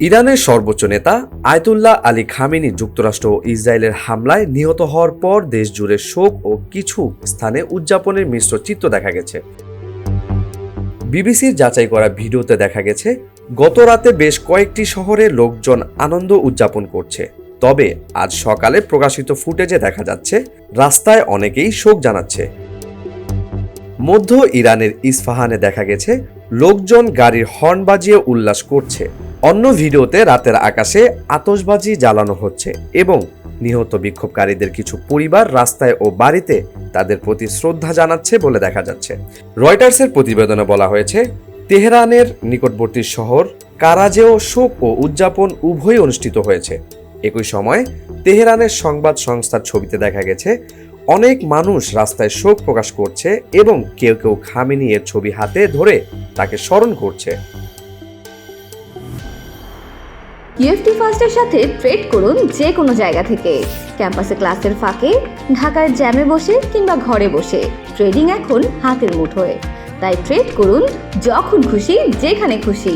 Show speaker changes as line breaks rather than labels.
ইরানের সর্বোচ্চ নেতা আয়াতুল্লাহ আলী খামেনি যুক্তরাষ্ট্র ও ইসরায়েলের হামলায় নিহত হওয়ার পর দেশ জুড়ে শোক ও কিছু স্থানে উদযাপনের মিশ্র চিত্র দেখা গেছে। বিবিসির যাচাই করা ভিডিওতে দেখা গেছে গত রাতে বেশ কয়েকটি শহরে লোকজন আনন্দ উদযাপন করছে, তবে আজ সকালে প্রকাশিত ফুটেজে দেখা যাচ্ছে রাস্তায় অনেকেই শোক জানাচ্ছে। মধ্য ইরানের ইস্পাহানে দেখা গেছে লোকজন গাড়ির হর্ন বাজিয়ে উল্লাস করছে। অন্য ভিডিওতে রাতের আকাশে আতশবাজি জ্বালানো হচ্ছে এবং নিহত বিক্ষোভকারীদের কিছু পরিবার রাস্তায় ও বাড়িতে তাদের প্রতি শ্রদ্ধা জানাচ্ছে বলে দেখা যাচ্ছে। রয়টার্সের প্রতিবেদনে বলা হয়েছে, তেহরানের নিকটবর্তী শহর কারাজেও শোক ও উদযাপন উভয়ই অনুষ্ঠিত হয়েছে। একই সময় তেহরানের সংবাদ সংস্থার ছবিতে দেখা গেছে অনেক মানুষ রাস্তায় শোক প্রকাশ করছে এবং কেউ কেউ খামেনি এর ছবি হাতে ধরে তাকে স্মরণ করছে।
ইউএফটি ফার্স্টের সাথে ট্রেড করুন যে কোনো জায়গা থেকে। ক্যাম্পাসে ক্লাসের ফাঁকে, ঢাকার জ্যামে বসে কিংবা ঘরে বসে ট্রেডিং এখন হাতের মুঠোয়। তাই ট্রেড করুন যখন খুশি, যেখানে খুশি।